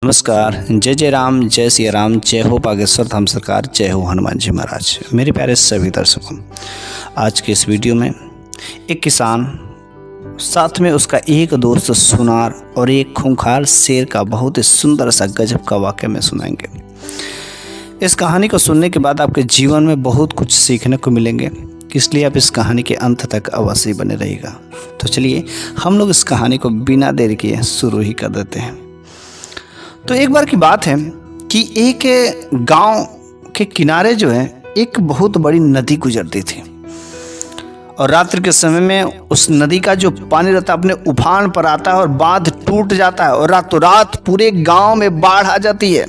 नमस्कार। जय जय राम, जय सिया राम, जय हो बागेश्वर धाम सरकार, जय हो हनुमान जी महाराज। मेरे प्यारे सभी दर्शकों, आज के इस वीडियो में एक किसान साथ में उसका एक दोस्त सुनार और एक खूंखार शेर का बहुत ही सुंदर सा गजब का वाक़या में सुनाएंगे। इस कहानी को सुनने के बाद आपके जीवन में बहुत कुछ सीखने को मिलेंगे, इसलिए आप इस कहानी के अंत तक अवश्य बने रहिएगा। तो चलिए हम लोग इस कहानी को बिना देर किए शुरू ही कर देते हैं। तो एक बार की बात है कि एक गांव के किनारे जो है एक बहुत बड़ी नदी गुजरती थी और रात्रि के समय में उस नदी का जो पानी रहता है अपने उफान पर आता है और बांध टूट जाता है और रातों रात पूरे गांव में बाढ़ आ जाती है।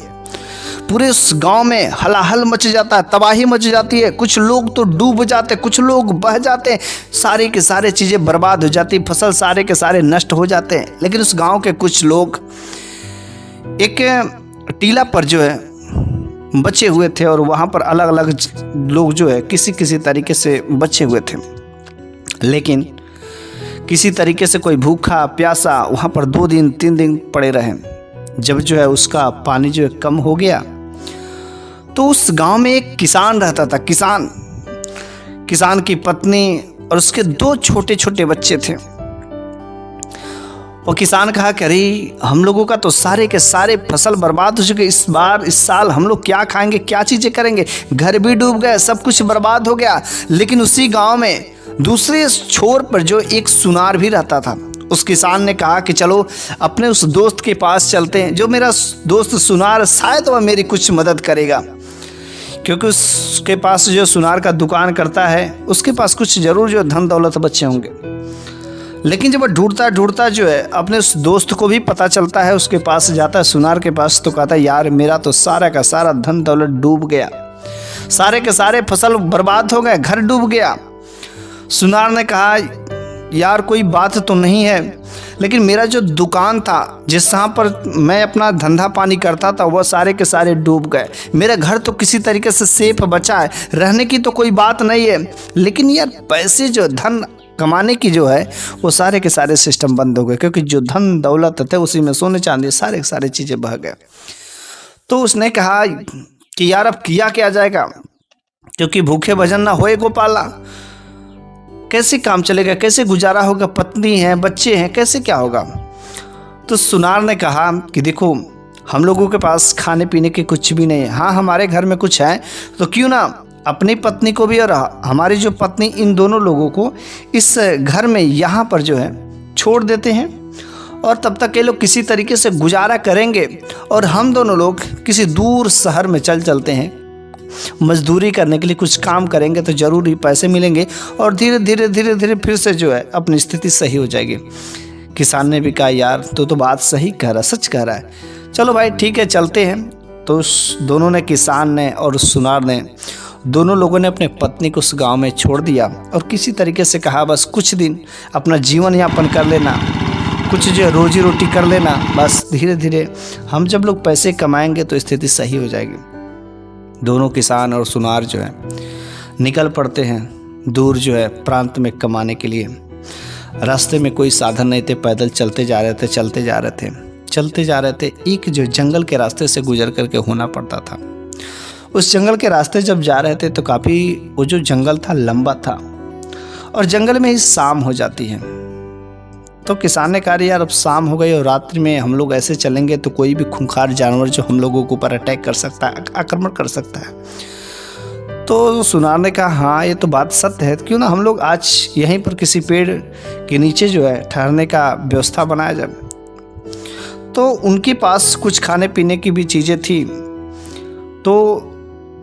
पूरे उस गांव में हलाहल मच जाता है, तबाही मच जाती है। कुछ लोग तो डूब जाते, कुछ लोग बह जाते हैं, सारे के सारे चीज़ें बर्बाद हो जाती, फसल सारे के सारे नष्ट हो जाते हैं। लेकिन उस गांव के कुछ लोग एक टीला पर जो है बचे हुए थे और वहाँ पर अलग अलग लोग जो है किसी किसी तरीके से बचे हुए थे। लेकिन किसी तरीके से कोई भूखा प्यासा वहाँ पर 2 दिन 3 दिन पड़े रहे। जब जो है उसका पानी जो है कम हो गया तो उस गांव में एक किसान रहता था। किसान की पत्नी और उसके 2 छोटे छोटे बच्चे थे। वो किसान कहा कि अरे हम लोगों का तो सारे के सारे फसल बर्बाद हो चुके, इस साल हम लोग क्या खाएंगे, क्या चीज़ें करेंगे, घर भी डूब गए, सब कुछ बर्बाद हो गया। लेकिन उसी गांव में दूसरे छोर पर जो एक सुनार भी रहता था। उस किसान ने कहा कि चलो अपने उस दोस्त के पास चलते हैं, जो मेरा दोस्त सुनार शायद वह मेरी कुछ मदद करेगा, क्योंकि उसके पास जो सुनार का दुकान करता है उसके पास कुछ ज़रूर जो धन दौलत बच्चे होंगे। लेकिन जब ढूंढता जो है अपने उस दोस्त को भी पता चलता है, उसके पास जाता है सुनार के पास, तो कहता है यार मेरा तो सारा का सारा धन दौलत डूब गया, सारे के सारे फसल बर्बाद हो गए, घर डूब गया। सुनार ने कहा यार कोई बात तो नहीं है, लेकिन मेरा जो दुकान था जहाँ पर मैं अपना धंधा पानी करता था वह सारे के सारे डूब गए। मेरा घर तो किसी तरीके से सेफ बचा है, रहने की तो कोई बात नहीं है, लेकिन यार पैसे जो धन कमाने की जो है वो सारे के सारे सिस्टम बंद हो गए, क्योंकि जो धन दौलत थे उसी में सोने चांदी सारे के सारे चीज़ें बह गए। तो उसने कहा कि यार अब किया क्या जाएगा, क्योंकि भूखे भजन ना होए गोपाला, कैसे काम चलेगा, कैसे गुजारा होगा, पत्नी है बच्चे हैं, कैसे क्या होगा। तो सुनार ने कहा कि देखो हम लोगों के पास खाने पीने के कुछ भी नहीं है, हाँ हमारे घर में कुछ है, तो क्यों ना अपनी पत्नी को भी और हमारी जो पत्नी इन दोनों लोगों को इस घर में यहाँ पर जो है छोड़ देते हैं और तब तक ये लोग किसी तरीके से गुजारा करेंगे और हम दोनों लोग किसी दूर शहर में चलते हैं, मजदूरी करने के लिए कुछ काम करेंगे तो ज़रूर ही पैसे मिलेंगे और धीरे धीरे फिर से जो है अपनी स्थिति सही हो जाएगी। किसान ने भी कहा यार तो बात सही कह रहा, सच कह रहा है, चलो भाई ठीक है चलते हैं। तो उस दोनों ने, किसान ने और सुनार ने, दोनों लोगों ने अपने पत्नी को उस गांव में छोड़ दिया और किसी तरीके से कहा बस कुछ दिन अपना जीवन यापन कर लेना, कुछ जो रोजी रोटी कर लेना, बस धीरे धीरे हम जब लोग पैसे कमाएंगे तो स्थिति सही हो जाएगी। दोनों किसान और सुनार जो है निकल पड़ते हैं दूर जो है प्रांत में कमाने के लिए। रास्ते में कोई साधन नहीं थे, पैदल चलते जा रहे थे। एक जो जंगल के रास्ते से गुजर करके होना पड़ता था। उस जंगल के रास्ते जब जा रहे थे तो काफ़ी वो जो जंगल था लंबा था और जंगल में ही शाम हो जाती है। तो किसान ने कहा यार अब शाम हो गई और रात्रि में हम लोग ऐसे चलेंगे तो कोई भी खूंखार जानवर जो हम लोगों के ऊपर अटैक कर सकता है, आक्रमण कर सकता है। तो सुनार ने कहा हाँ ये तो बात सत्य है, क्यों ना हम लोग आज यहीं पर किसी पेड़ के नीचे जो है ठहरने का व्यवस्था बनाया जाए। तो उनके पास कुछ खाने पीने की भी चीज़ें थी, तो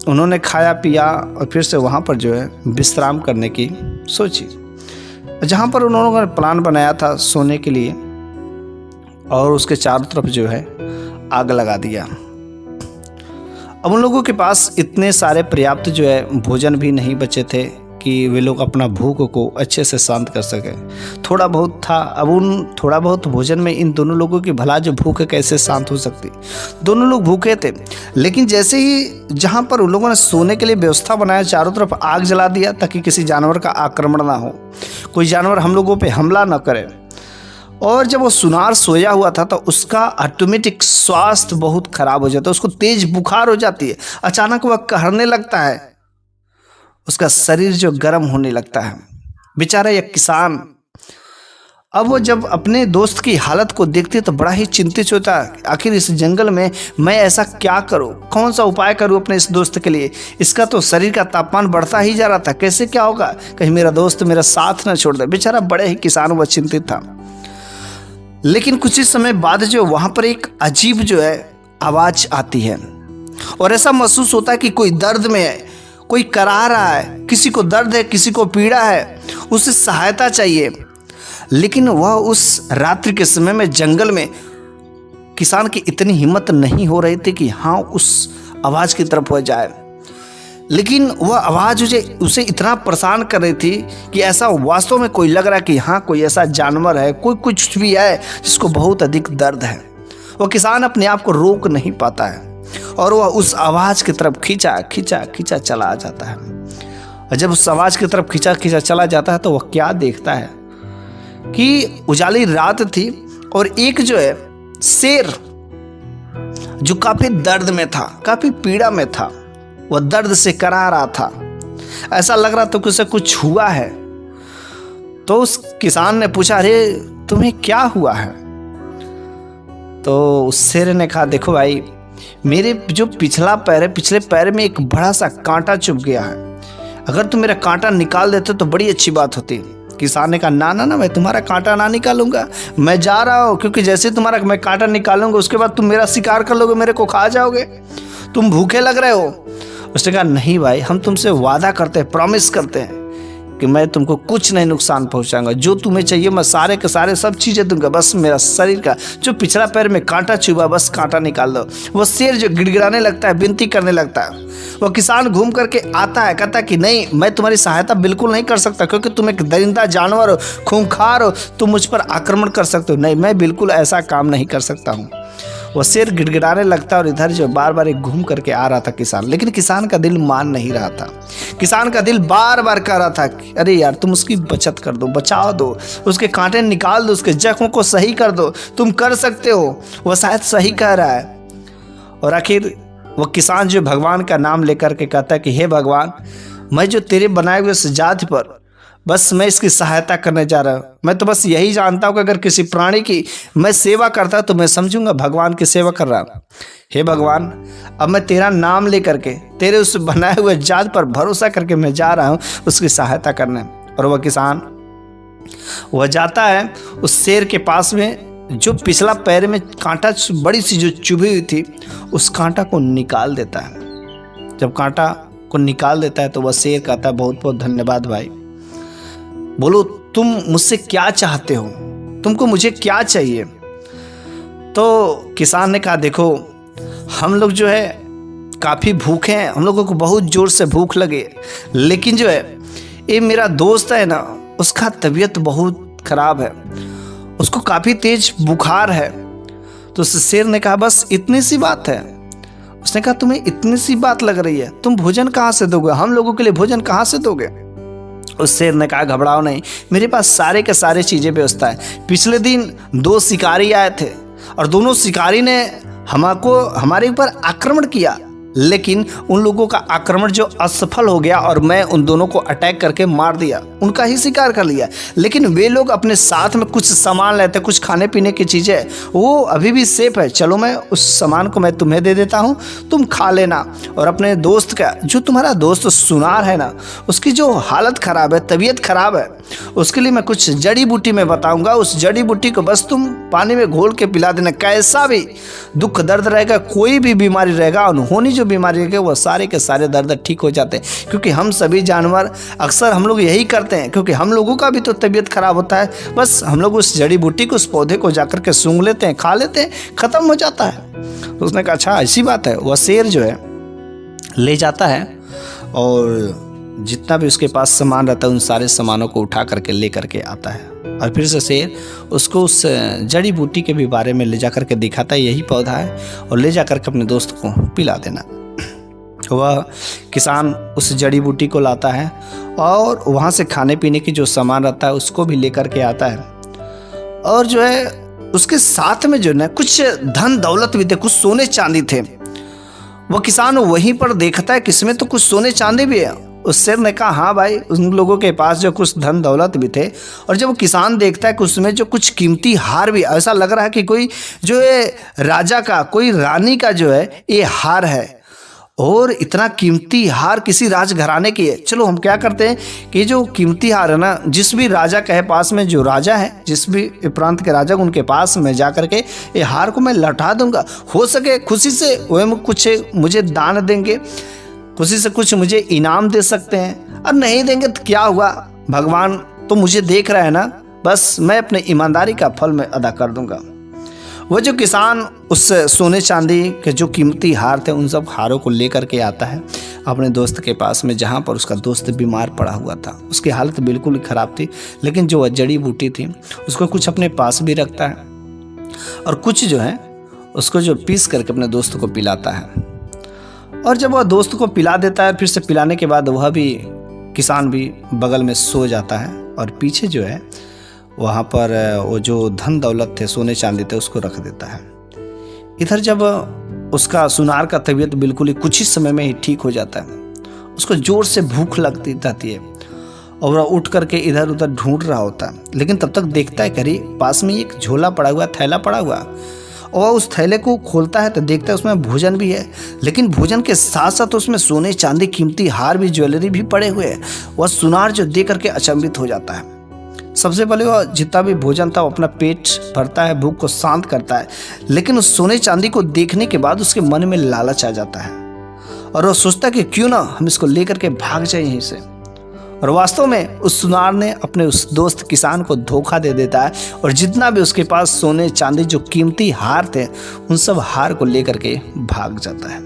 उन्होंने खाया पिया और फिर से वहाँ पर जो है विश्राम करने की सोची, जहाँ पर उन्होंने प्लान बनाया था सोने के लिए, और उसके चारों तरफ जो है आग लगा दिया। अब उन लोगों के पास इतने सारे पर्याप्त जो है भोजन भी नहीं बचे थे कि वे लोग अपना भूख को अच्छे से शांत कर सके। थोड़ा बहुत था, अब उन थोड़ा बहुत भोजन में इन दोनों लोगों की भला जो भूख कैसे शांत हो सकती। दोनों लोग भूखे थे, लेकिन जैसे ही जहाँ पर उन लोगों ने सोने के लिए व्यवस्था बनाया चारों तरफ आग जला दिया ताकि किसी जानवर का आक्रमण ना हो, कोई जानवर हम लोगों पे हमला ना करे। और जब वो सुनार सोया हुआ था तो उसका ऑटोमेटिक स्वास्थ्य बहुत खराब हो जाता है, उसको तेज बुखार हो जाती है, अचानक वह कहरने लगता है, उसका शरीर जो गर्म होने लगता है। बेचारा यह किसान अब वो जब अपने दोस्त की हालत को देखते तो बड़ा ही चिंतित होता है, आखिर इस जंगल में मैं ऐसा क्या करूं, कौन सा उपाय करूं अपने इस दोस्त के लिए। इसका तो शरीर का तापमान बढ़ता ही जा रहा था, कैसे क्या होगा, कहीं मेरा दोस्त मेरा साथ ना छोड़ दे। बेचारा बड़े ही किसान वह चिंतित था। लेकिन कुछ ही समय बाद जो वहां पर एक अजीब जो है आवाज आती है और ऐसा महसूस होता है कि कोई दर्द में है, कोई करा रहा है, किसी को दर्द है, किसी को पीड़ा है, उसे सहायता चाहिए। लेकिन वह उस रात्रि के समय में जंगल में किसान की इतनी हिम्मत नहीं हो रही थी कि हाँ उस आवाज की तरफ वह जाए। लेकिन वह आवाज उसे इतना परेशान कर रही थी कि ऐसा वास्तव में कोई लग रहा है कि हाँ कोई ऐसा जानवर है, कोई कुछ भी है जिसको बहुत अधिक दर्द है। वह किसान अपने आप को रोक नहीं पाता है और वह उस आवाज की तरफ खींचा खींचा खींचा चला जाता है। और जब उस आवाज की तरफ खींचा खींचा चला जाता है तो वह क्या देखता है कि उजाली रात थी और एक जो है शेर जो काफी दर्द में था, काफी पीड़ा में था, वह दर्द से करा रहा था, ऐसा लग रहा था कि उसे कुछ हुआ है। तो उस किसान ने पूछा, अरे तुम्हें क्या हुआ है? तो उस शेर ने कहा, देखो भाई मेरे जो पिछला पैर है, पिछले पैर में एक बड़ा सा कांटा चुभ गया है, अगर तुम मेरा कांटा निकाल देते तो बड़ी अच्छी बात होती। किसान ने कहा, ना ना ना मैं तुम्हारा कांटा ना निकालूंगा, मैं जा रहा हूँ, क्योंकि जैसे तुम्हारा मैं कांटा निकालूंगा उसके बाद तुम मेरा शिकार कर लोगे, मेरे को खा जाओगे, तुम भूखे लग रहे हो। उसने कहा, नहीं भाई हम तुमसे वादा करते हैं, प्रॉमिस करते हैं कि मैं तुमको कुछ नहीं नुकसान पहुंचाऊंगा, जो तुम्हें चाहिए मैं सारे के सारे सब चीज़ें दूंगा, बस मेरा शरीर का जो पिछला पैर में कांटा चुभा बस कांटा निकाल दो। वह शेर जो गिड़गिड़ाने लगता है, विनती करने लगता है। वह किसान घूम करके आता है, कहता है कि नहीं मैं तुम्हारी सहायता बिल्कुल नहीं कर सकता, क्योंकि तुम एक दरिंदा जानवर हो, खूंखार हो, तुम मुझ पर आक्रमण कर सकते हो, नहीं मैं बिल्कुल ऐसा काम नहीं कर सकता हूँ। वह शेर गिड़गिड़ाने लगता और इधर जो बार बार एक घूम करके आ रहा था किसान, लेकिन किसान का दिल मान नहीं रहा था। किसान का दिल बार बार कह रहा था कि अरे यार तुम उसकी बचत कर दो, बचाव दो, उसके कांटे निकाल दो, उसके जख्म को सही कर दो, तुम कर सकते हो। वह शायद सही कह रहा है। और आखिर वह किसान जो भगवान का नाम लेकर के कहता है कि हे भगवान, मैं जो तेरे बनाए हुए इस जाति पर बस मैं इसकी सहायता करने जा रहा हूँ। मैं तो बस यही जानता हूँ कि अगर किसी प्राणी की मैं सेवा करता तो मैं समझूंगा भगवान की सेवा कर रहा हूँ। हे भगवान, अब मैं तेरा नाम लेकर के तेरे उस बनाए हुए जात पर भरोसा करके मैं जा रहा हूँ उसकी सहायता करने। और वह किसान वह जाता है उस शेर के पास में, जो पिछला पैर में कांटा बड़ी सी जो चुभी हुई थी उस कांटा को निकाल देता है। जब कांटा को निकाल देता है तो वह शेर कहता है, बहुत बहुत धन्यवाद भाई, बोलो तुम मुझसे क्या चाहते हो, तुमको मुझे क्या चाहिए। तो किसान ने कहा, देखो हम लोग जो है काफ़ी भूखे हैं, हम लोगों को बहुत ज़ोर से भूख लगे, लेकिन जो है ये मेरा दोस्त है ना, उसका तबीयत बहुत ख़राब है, उसको काफ़ी तेज बुखार है। तो उस शेर ने कहा, बस इतनी सी बात है। उसने कहा, तुम्हें इतनी सी बात लग रही है, तुम भोजन कहाँ से दोगे, हम लोगों के लिए भोजन कहाँ से दोगे। उस शेर ने कहा, घबराओ नहीं, मेरे पास सारे के सारे चीज़ें व्यवस्था है। पिछले दिन 2 शिकारी आए थे और दोनों शिकारी ने हमारे ऊपर आक्रमण किया, लेकिन उन लोगों का आक्रमण जो असफल हो गया और मैं उन दोनों को अटैक करके मार दिया, उनका ही शिकार कर लिया। लेकिन वे लोग अपने साथ में कुछ सामान लेते, कुछ खाने पीने की चीज़ें, वो अभी भी सेफ है, चलो मैं उस सामान को मैं तुम्हें दे देता हूँ, तुम खा लेना। और अपने दोस्त का, जो तुम्हारा दोस्त सुनार है ना, उसकी जो हालत ख़राब है, तबीयत ख़राब है, उसके लिए मैं कुछ जड़ी बूटी में बताऊँगा, उस जड़ी बूटी को बस तुम पानी में घोल के पिला देना। कैसा भी दुख दर्द रहेगा, कोई भी बीमारी रहेगा, अनहोनी जो बीमारी है वो सारे के सारे दर्द ठीक हो जाते हैं। क्योंकि हम सभी जानवर अक्सर हम लोग यही करते हैं, क्योंकि हम लोगों का भी तो तबीयत खराब होता है, बस हम लोग उस जड़ी बूटी को, उस पौधे को जाकर के सूंघ लेते हैं, खा लेते हैं, खत्म हो जाता है। तो उसने कहा, अच्छा ऐसी बात है। वह शेर जो है ले जाता है और जितना भी उसके पास सामान रहता है उन सारे सामानों को उठा करके ले करके आता है। और फिर से शेर उसको उस जड़ी बूटी के भी बारे में ले जा करके दिखाता है, यही पौधा है, और ले जा करके अपने दोस्त को पिला देना। वह किसान उस जड़ी बूटी को लाता है और वहाँ से खाने पीने की जो सामान रहता है उसको भी लेकर के आता है। और जो है उसके साथ में जो है ना कुछ धन दौलत भी थे, कुछ सोने चांदी थे। वह किसान वहीं पर देखता है कि इसमें तो कुछ सोने चांदी भी है। उस शेर ने कहा हाँ भाई, उन लोगों के पास जो कुछ धन दौलत भी थे। और जब वो किसान देखता है कि उसमें जो कुछ कीमती हार भी, ऐसा लग रहा है कि कोई जो है राजा का, कोई रानी का जो है ये हार है, और इतना कीमती हार किसी राजघराने की है। चलो हम क्या करते हैं कि जो कीमती हार है ना, जिस भी राजा के पास में जो राजा है, जिस भी प्रांत के राजा, उनके पास में जा करके ये हार को मैं लौटा दूंगा। हो सके खुशी से वह कुछ मुझे दान देंगे, खुशी से कुछ मुझे इनाम दे सकते हैं, और नहीं देंगे तो क्या हुआ, भगवान तो मुझे देख रहा है ना, बस मैं अपने ईमानदारी का फल मैं अदा कर दूंगा। वो जो किसान उस सोने चांदी के जो कीमती हार थे उन सब हारों को लेकर के आता है अपने दोस्त के पास में, जहाँ पर उसका दोस्त बीमार पड़ा हुआ था। उसकी हालत बिल्कुल ही ख़राब थी, लेकिन जो जड़ी बूटी थी उसको कुछ अपने पास भी रखता है और कुछ जो है उसको जो पीस करके अपने दोस्त को पिलाता है। और जब वह दोस्त को पिला देता है, फिर से पिलाने के बाद वह भी, किसान भी बगल में सो जाता है, और पीछे जो है वहाँ पर वो जो धन दौलत थे, सोने चांदी थे, उसको रख देता है। इधर जब उसका सुनार का तबीयत बिल्कुल ही कुछ ही समय में ही ठीक हो जाता है, उसको ज़ोर से भूख लगती जाती है और वह उठ करके इधर उधर ढूंढ रहा होता है। लेकिन तब तक देखता है करी पास में एक झोला पड़ा हुआ, थैला पड़ा हुआ, और उस थैले को खोलता है तो देखता है उसमें भोजन भी है, लेकिन भोजन के साथ साथ उसमें सोने चांदी, कीमती हार भी, ज्वेलरी भी पड़े हुए हैं। वह सुनार जो देख करके अचंभित हो जाता है। सबसे पहले वह जितना भी भोजन था वो अपना पेट भरता है, भूख को शांत करता है, लेकिन उस सोने चांदी को देखने के बाद उसके मन में लालच आ जाता है और वह सोचता है कि क्यों ना हम इसको लेकर के भाग जाए यहीं से। और वास्तव में उस सुनार ने अपने उस दोस्त किसान को धोखा दे देता है और जितना भी उसके पास सोने चांदी, जो कीमती हार थे, उन सब हार को लेकर के भाग जाता है।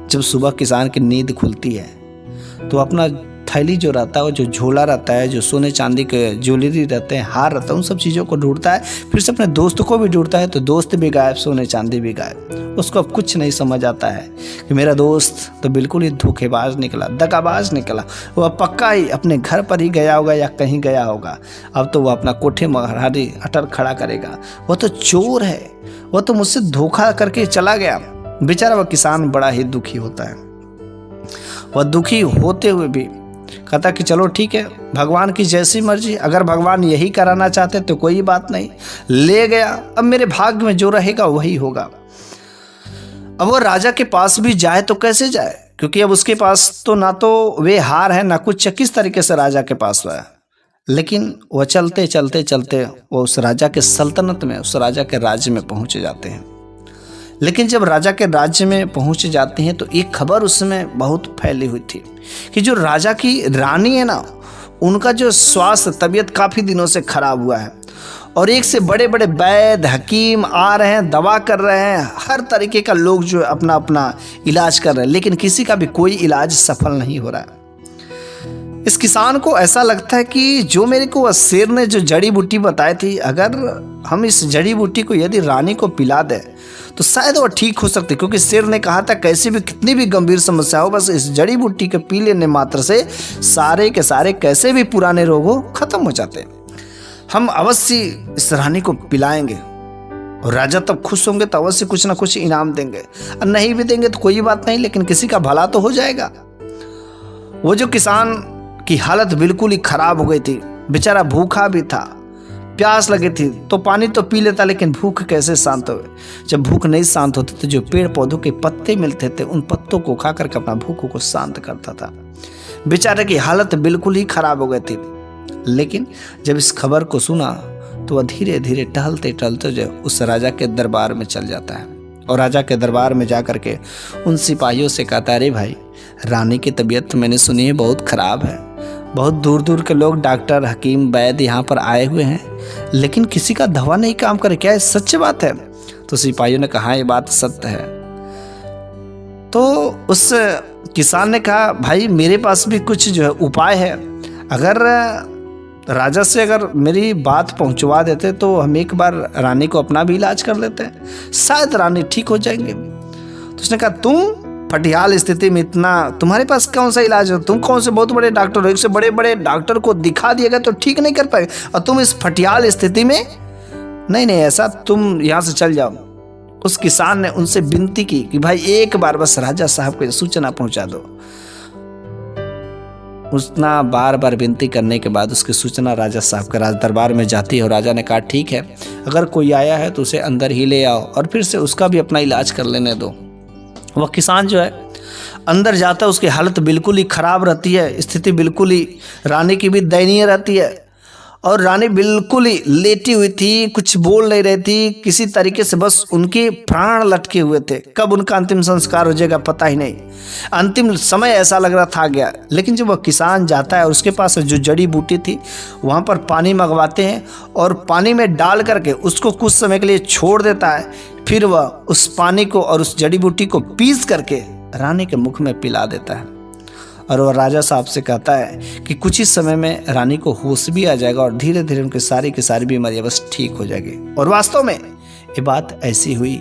जब सुबह किसान की नींद खुलती है तो अपना थैली जो रहता है, वो जो झोला रहता है, जो सोने चांदी के ज्वेलरी रहते हैं, हार रहता है, उन सब चीज़ों को ढूंढता है। फिर से अपने दोस्त को भी ढूंढता है तो दोस्त भी गायब, सोने चांदी भी गायब। उसको अब कुछ नहीं समझ आता है कि मेरा दोस्त तो बिल्कुल ही धोखेबाज निकला, दगाबाज निकला। वह पक्का ही अपने घर पर ही गया होगा या कहीं गया होगा। अब तो वह अपना कोठे महारानी अटर खड़ा करेगा। वह तो चोर है, वह तो मुझसे धोखा करके चला गया। बेचारा वह किसान बड़ा ही दुखी होता है। वह दुखी होते हुए भी कहता कि चलो ठीक है, भगवान की जैसी मर्जी, अगर भगवान यही कराना चाहते तो कोई बात नहीं, ले गया, अब मेरे भाग्य में जो रहेगा वही होगा। अब वो राजा के पास भी जाए तो कैसे जाए, क्योंकि अब उसके पास तो ना तो वे हार है ना कुछ, किस तरीके से राजा के पास हुआ है। लेकिन वह चलते चलते चलते वो उस राजा के सल्तनत में, उस राजा के राज्य में पहुंच जाते हैं। लेकिन जब राजा के राज्य में पहुंच जाते हैं तो एक खबर उसमें बहुत फैली हुई थी कि जो राजा की रानी है ना, उनका जो स्वास्थ्य, तबीयत काफ़ी दिनों से खराब हुआ है और एक से बड़े बड़े वैद्य हकीम आ रहे हैं, दवा कर रहे हैं, हर तरीके का लोग जो अपना अपना इलाज कर रहे हैं, लेकिन किसी का भी कोई इलाज सफल नहीं हो रहा है। इस किसान को ऐसा लगता है कि जो मेरे को वह शेर ने जो जड़ी बूटी बताई थी, अगर हम इस जड़ी बूटी को यदि रानी को पिला दें तो शायद वह ठीक हो सकती, क्योंकि शेर ने कहा था कैसी भी, कितनी भी गंभीर समस्या हो, बस इस जड़ी बूटी के पी लेने मात्र से सारे के सारे कैसे भी पुराने रोग हो खत्म हो जाते हैं। हम अवश्य इस रानी को पिलाएंगे और राजा तब खुश होंगे तो अवश्य कुछ ना कुछ इनाम देंगे, और नहीं भी देंगे तो कोई बात नहीं, लेकिन किसी का भला तो हो जाएगा। वो जो किसान की हालत बिल्कुल ही खराब हो गई थी, बेचारा भूखा भी था, प्यास लगी थी तो पानी तो पी लेता, लेकिन भूख कैसे शांत हो। जब भूख नहीं शांत होती तो जो पेड़ पौधों के पत्ते मिलते थे, उन पत्तों को खा करके अपना भूख को शांत करता था। बेचारे की हालत बिल्कुल ही खराब हो गई थी। लेकिन जब इस खबर को सुना तो वह धीरे धीरे टहलते टहलते जो उस राजा के दरबार में चल जाता है और राजा के दरबार में जा करके उन सिपाहियों से कहता, अरे भाई, रानी की तबीयत तो मैंने सुनी है बहुत ख़राब है, बहुत दूर दूर के लोग, डॉक्टर, हकीम, वैद्य यहाँ पर आए हुए हैं, लेकिन किसी का दवा नहीं काम करे, क्या ये सच्ची बात है? तो सिपाहियों ने कहा ये बात सत्य है। तो उस किसान ने कहा, भाई मेरे पास भी कुछ जो है उपाय है, अगर राजा से अगर मेरी बात पहुंचवा देते तो हम एक बार रानी को अपना भी इलाज कर लेते हैं, शायद रानी ठीक हो जाएंगे। तो उसने कहा, तुम फटियाल स्थिति में इतना, तुम्हारे पास कौन सा इलाज है? तुम कौन से बहुत बड़े डॉक्टर हो, एक से बड़े बड़े डॉक्टर को दिखा दिएगा तो ठीक नहीं कर पाए, और तुम इस फटियाल स्थिति में नहीं नहीं, ऐसा तुम यहाँ से चल जाओ। उस किसान ने उनसे विनती की कि भाई एक बार बस राजा साहब को सूचना पहुंचा दो। उतना बार बार विनती करने के बाद उसकी सूचना राजा साहब के राज दरबार में जाती है और राजा ने कहा ठीक है, अगर कोई आया है तो उसे अंदर ही ले आओ और फिर से उसका भी अपना इलाज कर लेने दो। वह किसान जो है अंदर जाता है, उसकी हालत बिल्कुल ही खराब रहती है, स्थिति बिल्कुल ही रानी की भी दयनीय रहती है और रानी बिल्कुल ही लेटी हुई थी, कुछ बोल नहीं रही थी, किसी तरीके से बस उनके प्राण लटके हुए थे। कब उनका अंतिम संस्कार हो जाएगा पता ही नहीं, अंतिम समय ऐसा लग रहा था गया। लेकिन जब वह किसान जाता है और उसके पास जो जड़ी बूटी थी वहाँ पर पानी मंगवाते हैं और पानी में डाल करके उसको कुछ समय के लिए छोड़ देता है, फिर वह उस पानी को और उस जड़ी बूटी को पीस करके रानी के मुख में पिला देता है और वह राजा साहब से कहता है कि कुछ ही समय में रानी को होश भी आ जाएगा और धीरे धीरे उनकी सारी की सारी बीमारियां बस ठीक हो जाएगी। और वास्तव में ये बात ऐसी हुई।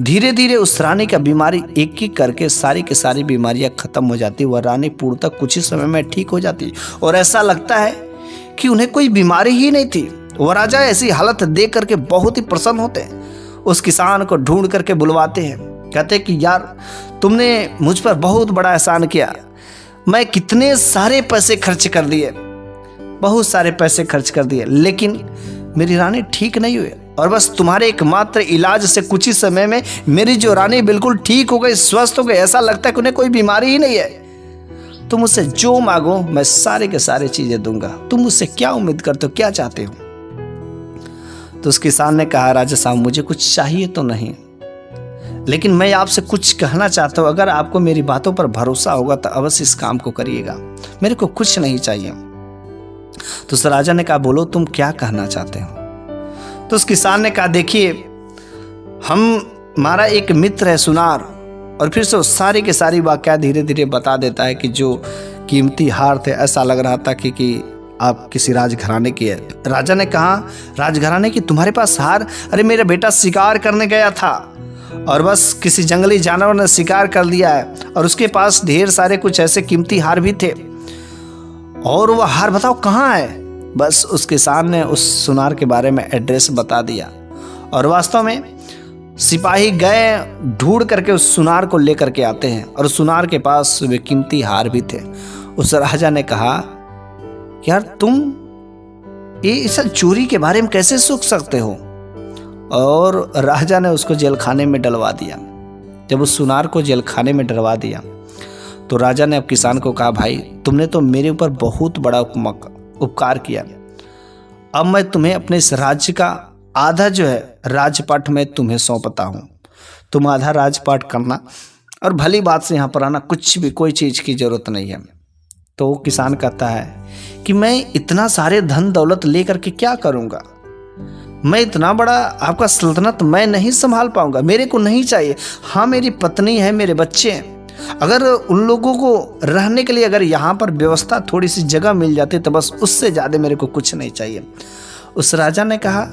धीरे धीरे उस रानी का बीमारी एक एक करके सारी की सारी बीमारियां खत्म हो जाती। वह रानी पूर्णतः कुछ ही समय में ठीक हो जाती और ऐसा लगता है कि उन्हें कोई बीमारी ही नहीं थी। वह राजा ऐसी हालत देख करके बहुत ही प्रसन्न होते हैं, उस किसान को ढूंढ करके बुलवाते हैं, कहते कि यार तुमने मुझ पर बहुत बड़ा एहसान किया, मैं कितने सारे पैसे खर्च कर दिए, बहुत सारे पैसे खर्च कर दिए, लेकिन मेरी रानी ठीक नहीं हुई और बस तुम्हारे एकमात्र इलाज से कुछ ही समय में मेरी जो रानी बिल्कुल ठीक हो गई, स्वस्थ हो गई, ऐसा लगता है कि उन्हें कोई बीमारी ही नहीं है। तुम मुझसे जो मांगो मैं सारे के सारे चीजें दूंगा, तुम मुझसे क्या उम्मीद करते हो, क्या चाहते हो? तो उस किसान ने कहा राजा साहब मुझे कुछ चाहिए तो नहीं, लेकिन मैं आपसे कुछ कहना चाहता हूँ, अगर आपको मेरी बातों पर भरोसा होगा तो अवश्य इस काम को करिएगा, मेरे को कुछ नहीं चाहिए। तो उस राजा ने कहा बोलो तुम क्या कहना चाहते हो? तो उस किसान ने कहा देखिए हमारा एक मित्र है सुनार, और फिर से सारी के सारी वाकया धीरे धीरे बता देता है कि जो कीमती हार थे ऐसा लग रहा था कि आप किसी राजघराने की है। राजा ने कहा राजघराने की तुम्हारे पास हार? अरे मेरा बेटा शिकार करने गया था और बस किसी जंगली जानवर ने शिकार कर लिया है और उसके पास ढेर सारे कुछ ऐसे कीमती हार भी थे, और वह हार बताओ कहाँ है? बस उस किसान ने उस सुनार के बारे में एड्रेस बता दिया और वास्तव में सिपाही गए ढूंढ करके उस सुनार को लेकर के आते हैं और उस सुनार के पास वे कीमती हार भी थे। उस राजा ने कहा यार तुम ये इस चोरी के बारे में कैसे सोच सकते हो? और राजा ने उसको जेल खाने में डलवा दिया। जब उस सुनार को जेल खाने में डलवा दिया तो राजा ने अब किसान को कहा भाई तुमने तो मेरे ऊपर बहुत बड़ा उपकार किया, अब मैं तुम्हें अपने इस राज्य का आधा जो है राजपाट में तुम्हें सौंपता हूँ, तुम आधा राजपाट करना और भली बात से यहाँ पर आना, कुछ भी कोई चीज़ की जरूरत नहीं है। तो किसान कहता है कि मैं इतना सारे धन दौलत लेकर के क्या करूँगा, मैं इतना बड़ा आपका सल्तनत मैं नहीं संभाल पाऊंगा, मेरे को नहीं चाहिए। हाँ मेरी पत्नी है, मेरे बच्चे हैं, अगर उन लोगों को रहने के लिए अगर यहाँ पर व्यवस्था थोड़ी सी जगह मिल जाती तो बस उससे ज़्यादा मेरे को कुछ नहीं चाहिए। उस राजा ने कहा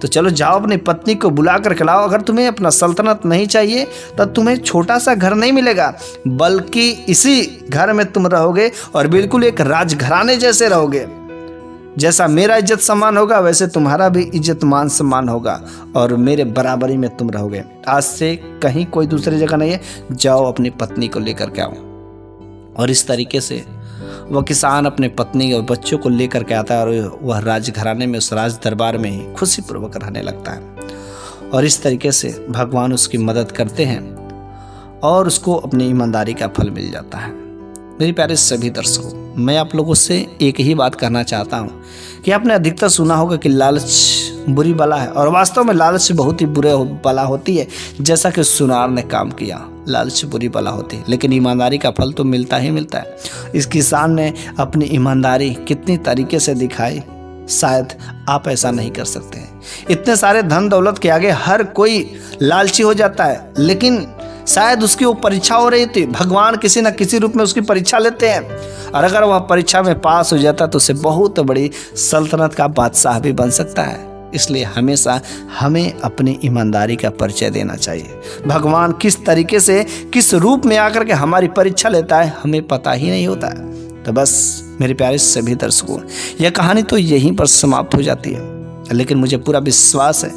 तो चलो जाओ अपनी पत्नी को बुला कर के लाओ, अगर तुम्हें अपना सल्तनत नहीं चाहिए तो तुम्हें छोटा सा घर नहीं मिलेगा, बल्कि इसी घर में तुम रहोगे और बिल्कुल एक राजघराने जैसे रहोगे। जैसा मेरा इज्जत सम्मान होगा वैसे तुम्हारा भी इज्जत मान सम्मान होगा और मेरे बराबरी में तुम रहोगे। आज से कहीं कोई दूसरी जगह नहीं है, जाओ अपनी पत्नी को लेकर के आओ। और इस तरीके से वह किसान अपने पत्नी और बच्चों को लेकर के आता है और वह राजघराने में उस राज दरबार में ही खुशी पूर्वक रहने लगता है। और इस तरीके से भगवान उसकी मदद करते हैं और उसको अपनी ईमानदारी का फल मिल जाता है। मेरे प्यारे सभी दर्शकों, मैं आप लोगों से एक ही बात कहना चाहता हूँ कि आपने अधिकतर सुना होगा कि लालच बुरी बला है, और वास्तव में लालच बहुत ही बुरे बला होती है। जैसा कि सुनार ने काम किया, लालच बुरी बला होती है, लेकिन ईमानदारी का फल तो मिलता ही मिलता है। इस किसान ने अपनी ईमानदारी कितनी तरीके से दिखाई, शायद आप ऐसा नहीं कर सकते हैं। इतने सारे धन दौलत के आगे हर कोई लालची हो जाता है, लेकिन शायद उसकी वो परीक्षा हो रही थी, भगवान किसी न किसी रूप में उसकी परीक्षा लेते हैं, और अगर वह परीक्षा में पास हो जाता तो उसे बहुत बड़ी सल्तनत का बादशाह भी बन सकता है। इसलिए हमेशा हमें अपनी ईमानदारी का परिचय देना चाहिए। भगवान किस तरीके से किस रूप में आकर के हमारी परीक्षा लेता है हमें पता ही नहीं होता है। तो बस मेरे प्यारे सभी दर्शकों, यह कहानी तो यहीं पर समाप्त हो जाती है। लेकिन मुझे पूरा विश्वास है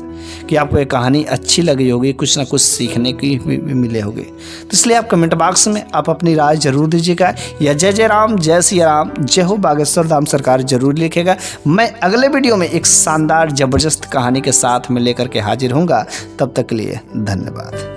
कि आपको ये कहानी अच्छी लगी होगी, कुछ ना कुछ सीखने की भी मिले होगी। तो इसलिए आप कमेंट बॉक्स में आप अपनी राय जरूर दीजिएगा, या जय जय राम, जय सिया राम, जय हो बागेश्वर धाम सरकार जरूर लिखेगा। मैं अगले वीडियो में एक शानदार ज़बरदस्त कहानी के साथ में लेकर के हाजिर होऊंगा। तब तक के लिए धन्यवाद।